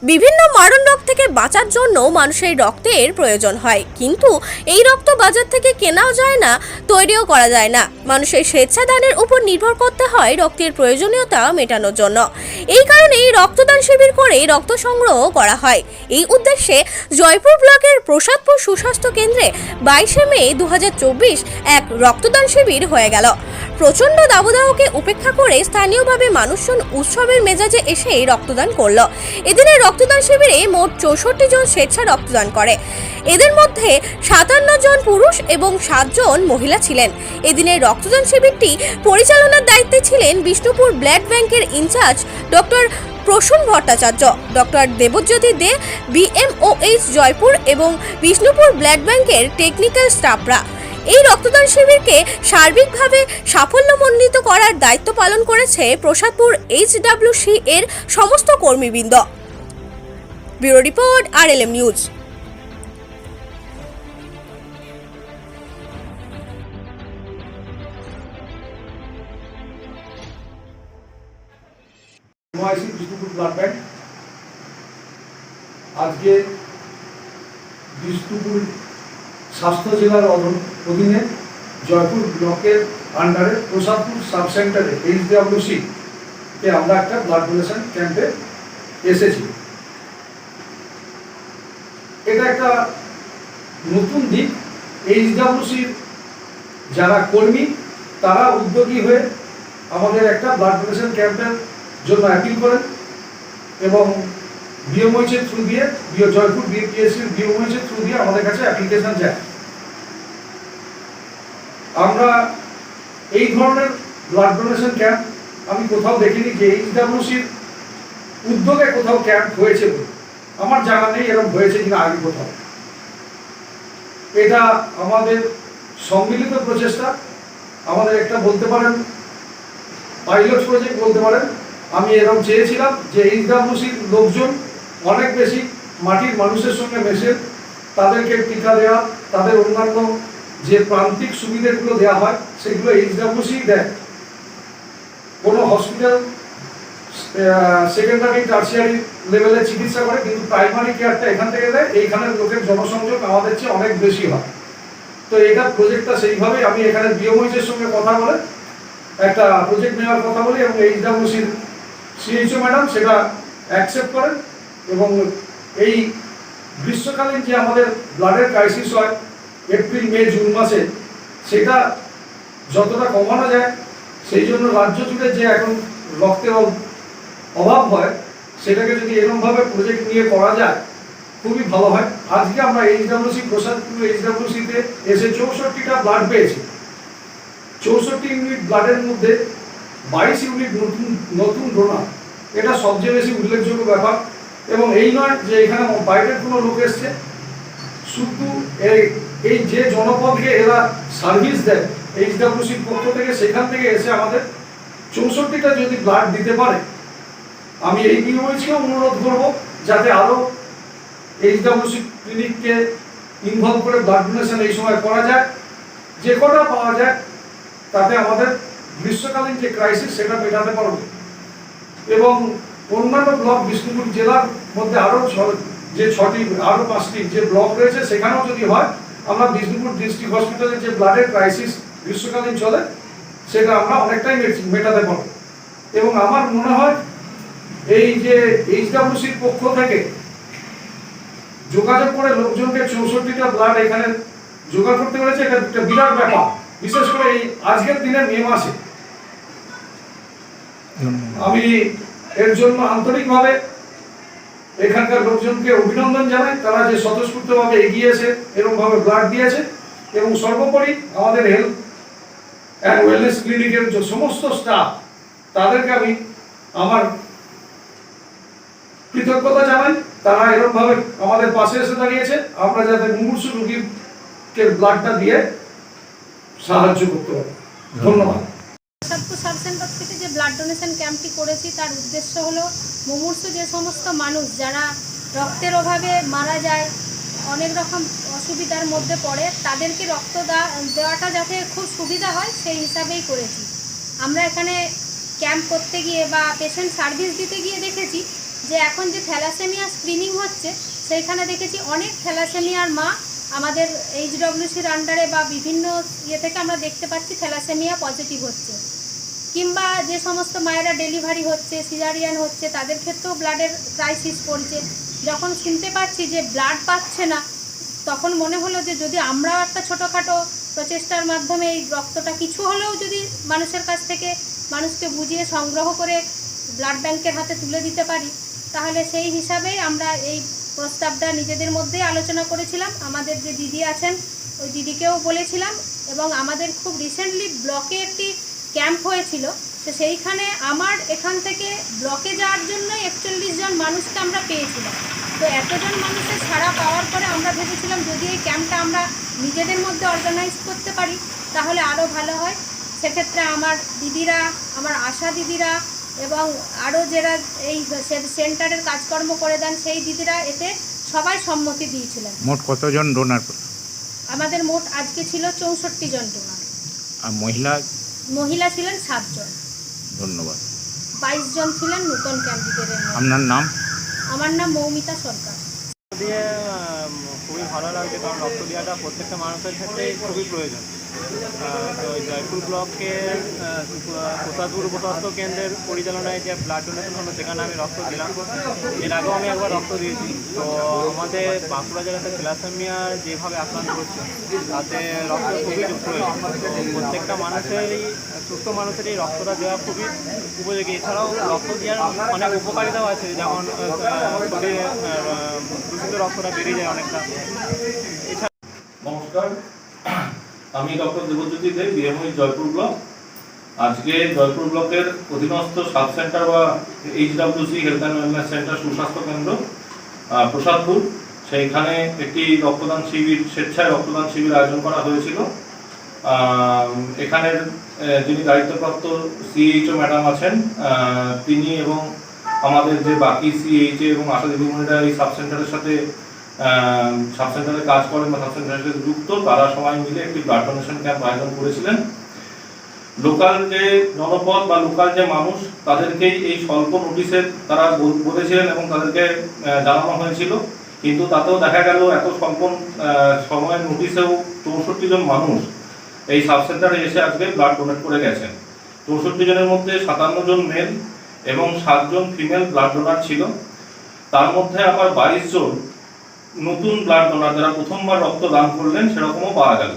বিভিন্ন মারণ রোগ থেকে বাঁচার জন্য মানুষের রক্তের প্রয়োজন হয়, কিন্তু এই রক্ত বাজার থেকে কেনাও যায় না, তৈরিও করা যায় না। মানুষের স্বেচ্ছাদানের উপর নির্ভর করতে হয় রক্তের প্রয়োজনীয়তা মেটানোর জন্য। এই কারণেই রক্তদান শিবির করে রক্ত সংগ্রহ করা হয়। এই উদ্দেশ্যে জয়পুর ব্লকের প্রসাদপুর সুস্বাস্থ্য কেন্দ্রে 22শে মে 2024 এক রক্তদান শিবির হয়ে গেল। প্রচণ্ড দাবদাহকে উপেক্ষা করে স্থানীয়ভাবে মানুষজন উৎসবের মেজাজে এসে রক্তদান করল। এদিনের রক্তদান শিবিরে মোট 64 জন স্বেচ্ছা রক্তদান করে। এদের মধ্যে 57 জন পুরুষ এবং 7 জন মহিলা ছিলেন। এদিনের রক্তদান শিবিরটি পরিচালনার দায়িত্বে ছিলেন বিষ্ণুপুর ব্লাড ব্যাংকের in-charge doctor Prasun Bhattacharya, doctor Debjyoti De, BMOH Joypur এবং বিষ্ণুপুর ব্লাড ব্যাংকের টেকনিক্যাল স্টাফরা। এই রক্তদান শিবিরকে সার্বিকভাবে সাফল্যমণ্ডিত করার দায়িত্ব পালন করেছে প্রসাদপুর HWC এর সমস্ত কর্মীবৃন্দ। Bureau report, RLM news. Bishnupur blood bank আজকে বিষ্ণুপুর স্বাস্থ্য জেলার অধীনে জয়পুর ব্লকের আন্ডারে প্রসাদপুর সাব সেন্টারে HWC কে আমরা একটা ব্লাড ডোনেশন ক্যাম্পে এসেছি। এটা একটা নতুন দিক। HWCর যারা কর্মী তারা উদ্যোগী হয়ে আমাদের একটা ব্লাড ডোনেশন ক্যাম্পের জন্য অ্যাপিল করেন এবং BMOH এর থ্রু দিয়ে জয়পুর BPSCর BMOH এর থ্রু দিয়ে আমাদের কাছে অ্যাপ্লিকেশন যায়। আমরা এই ধরনের ব্লাড ডোনেশন ক্যাম্প আমি কোথাও দেখিনি যে HWCর উদ্যোগে কোথাও ক্যাম্প হয়েছে বলে আমার জানা নেই, এরকম হয়েছে কিনা আগে কোথাও। এটা আমাদের সম্মিলিত প্রচেষ্টা, আমাদের একটা বলতে পারেন পাইলট প্রজেক্ট বলতে পারেন। আমি এরকম চেয়েছিলাম যে HWCর লোকজন অনেক বেশি মাটির মানুষের সঙ্গে মেশে, তাদেরকে টিকা দেওয়া, তাদের অন্যান্য যে প্রান্তিক সুবিধাগুলো দেওয়া হয় সেগুলো HWC দেয়। কোনো হসপিটাল সেকেন্ডারি টার্সিয়ারি লেভেলে চিকিৎসা করে, কিন্তু প্রাইমারি কেয়ারটা এখান থেকে দেয়। এইখানের লোকের জনসংযোগ আমাদের চেয়ে অনেক বেশি হয়। তো এটা প্রজেক্টটা সেইভাবেই আমি এখানে BMOH এর সঙ্গে কথা বলে একটা প্রজেক্ট নেওয়ার কথা বলি এবং HWCর CHO ম্যাডাম সেটা অ্যাকসেপ্ট করেন এবং এই গ্রীষ্মকালীন যে আমাদের ব্লাডের ক্রাইসিস হয় এপ্রিল মে জুন মাসে, সেটা যতটা কমানো যায় সেই জন্য রাজ্য জুড়ে যে এখন রক্তের অভাব হয় সেটাকে যদি এরকমভাবে প্রজেক্ট নিয়ে করা যায় খুবই ভালো হয়। আজকে আমরা HWC প্রসাদপুর HWCতে এসে 64টা ব্লাড পেয়েছি। 64 ইউনিট ব্লাডের মধ্যে 22 ইউনিট নতুন ডোনার। এটা সবচেয়ে বেশি উল্লেখযোগ্য ব্যাপার। এবং এই নয় যে এখানে বাইরের কোনো লোক এসছে, শুধু এই যে জনপদকে এরা সার্ভিস দেয় HWCর পক্ষ থেকে, সেখান থেকে এসে আমাদের 64টা যদি ব্লাড দিতে পারে, আমি এই BMOHকে অনুরোধ করব যাতে আরো HWC ক্লিনিককে ইনভলভ করে ব্লাড ডোনেশন এই সময় করা যায়। যে কটা পাওয়া যায় তাতে আমাদের গ্রীষ্মকালীন যে ক্রাইসিস সেটা মেটাতে পারবে। এবং অন্যান্য ব্লক বিষ্ণুপুর জেলার মধ্যে আরো যে 5টি যে ব্লক রয়েছে সেখানেও যদি হয়, আমরা বিষ্ণুপুর ডিস্ট্রিক্ট হসপিটালে যে ব্লাডের ক্রাইসিস গ্রীষ্মকালীন চলে সেটা আমরা অনেকটাই মেটাতে পারবো। এবং আমার মনে হয় এই যে HWCর পক্ষ থেকে যোগাযোগ করে লোকজনকে 64টা ব্লাড এখানে জোগাড় করতে পেরেছে, এটা একটা বিরাট ব্যাপার। বিশেষ করে এই আজকের দিনে মে মাসে আমি এর জন্য আন্তরিকভাবে এখানকার লোকজনকে অভিনন্দন জানাই। তারা যে স্বতঃস্ফূর্তভাবে এগিয়ে এসে এরকমভাবে ব্লাড দিয়েছে এবং সর্বোপরি আমাদের হেলথ অ্যান্ড ওয়েলনেস ক্লিনিকের যে সমস্ত স্টাফ তাদেরকে আমি আমার কৃতজ্ঞতা জানাই। তারা এরকমভাবে আমাদের পাশে এসে দাঁড়িয়েছে আমরা যাতে মুমূর্ষু রোগীকে ব্লাডটা দিয়ে সাহায্য করতে পারি। ধন্যবাদ। প্রসাদপুর সাব সেন্টার থেকে যে ব্লাড ডোনেশন ক্যাম্পটি করেছি তার উদ্দেশ্য হলো মুমূর্ষু যে সমস্ত মানুষ যারা রক্তের অভাবে মারা যায়, অনেক রকম অসুবিধার মধ্যে পড়ে, তাদেরকে রক্ত দেওয়াটা যাতে খুব সুবিধা হয় সেই হিসাবেই করেছি। আমরা এখানে ক্যাম্প করতে গিয়ে বা পেশেন্ট সার্ভিস দিতে গিয়ে দেখেছি যে এখন যে থ্যালাসেমিয়া স্ক্রিনিং হচ্ছে সেইখানে দেখেছি অনেক থ্যালাসেমিয়ার মা আমাদের HWCর আন্ডারে বা বিভিন্ন ইয়ে থেকে আমরা দেখতে পাচ্ছি থ্যালাসেমিয়া পজিটিভ হচ্ছে, কিংবা যে সমস্ত মায়েরা ডেলিভারি হচ্ছে, সিজারিয়ান হচ্ছে, তাদের ক্ষেত্রেও ব্লাডের ক্রাইসিস পড়ছে। যখন শুনতে পাচ্ছি যে ব্লাড পাচ্ছে না, তখন মনে হলো যে যদি আমরাও একটা ছোটোখাটো প্রচেষ্টার মাধ্যমে এই রক্তটা কিছু হলেও যদি মানুষের কাছ থেকে মানুষকে বুঝিয়ে সংগ্রহ করে ব্লাড ব্যাংকের হাতে তুলে দিতে পারি, তাহলে সেই হিসাবেই আমরা এই প্রস্তাবটা নিজেদের মধ্যেই আলোচনা করেছিলাম। আমাদের যে দিদি আছেন ওই দিদিকেও বলেছিলাম, এবং আমাদের খুব রিসেন্টলি ব্লকে একটি ক্যাম্প হয়েছিল, তো সেইখানে আমার এখান থেকে ব্লকে যাওয়ার জন্য 41 জন মানুষকে আমরা পেয়েছিলাম। তো এতজন মানুষের সাড়া পাওয়ার পরে আমরা ভেবেছিলাম যদি এই ক্যাম্পটা আমরা নিজেদের মধ্যে অর্গানাইজ করতে পারি তাহলে আরও ভালো হয়। সেক্ষেত্রে আমার দিদিরা, আমার আশা দিদিরা এবং আরও যারা এই সেন্টারের কাজকর্ম করে দেন সেই দিদিরা এতে সবাই সম্মতি দিয়েছিলেন। মোট কতজন ডোনার? আমাদের মোট আজকে ছিল 64 জন ডোনার। আর মহিলা ছিলেন 7 জন। ধন্যবাদ। 22 জন ছিলেন নতুন ক্যান্ডিডেটের। আপনার নাম? আমার নাম মৌমিতা সরকার। দিয়ে খুবই ভালো লাগছে, কারণ রক্ত দেওয়াটা প্রত্যেকটা মানুষের ক্ষেত্রেই খুবই প্রয়োজন। তো জয়পুর ব্লকের প্রসাদপুর উপস্বাস্থ্য কেন্দ্রের পরিচালনায় যে ব্লাড ডোনেশন হলো সেখানে আমি রক্ত দিলাম। এর আগেও আমি একবার রক্ত দিয়েছি। তো আমাদের বাঁকুড়া জেলাতে থ্যালাসেমিয়া যেভাবে আক্রান্ত করছে তাতে রক্ত খুবই প্রয়োজন। তো প্রত্যেকটা মানুষেরই, সুস্থ মানুষেরই রক্তটা দেওয়া খুবই উপযোগী। এছাড়াও রক্ত দেওয়ার অনেক উপকারিতাও আছে, যেমন শরীরে দূষিত রক্তটা বেরিয়ে যায় অনেকটা। নমস্কার, আমি ডক্টর দেবজ্যোতি দেব, বিএমওই জয়পুর ব্লক। আজকে জয়পুর ব্লকের অধীনস্থ সাব সেন্টার বা HWC health and wellness centre সুস্বাস্থ্য কেন্দ্র প্রসাদপুর, সেইখানে একটি রক্তদান শিবির, স্বেচ্ছায় রক্তদান শিবির আয়োজন করা হয়েছিল। এখানের যিনি দায়িত্বপ্রাপ্ত CHO ম্যাডাম আছেন তিনি এবং আমাদের যে বাকি CHA এবং আশা দিদিমণিরা এই সাব সেন্টারের সাথে সাব সেন্টারে কাজ করেন বা সাব সেন্টারের সাথে যুক্ত, তারা সবাই মিলে একটি ব্লাড ডোনেশন ক্যাম্প আয়োজন করেছিলেন। লোকাল যে জনপদ বা লোকাল যে মানুষ তাদেরকেই এই স্বল্প নোটিশের তারা বলেছিলেন এবং তাদেরকে জানানো হয়েছিল, কিন্তু তাতেও দেখা গেল এত স্বল্প সময়ের নোটিশেও 64 জন মানুষ এই সাব সেন্টারে এসে আজকে ব্লাড ডোনেট করে গেছেন। 64 জনের মধ্যে 57 জন মেল এবং 7 জন ফিমেল ব্লাড ডোনার ছিল। তার মধ্যে আবার 22 জন নতুন ব্লাড ডোনার যারা প্রথমবার রক্ত দান করলেন সেরকমও পাওয়া গেল।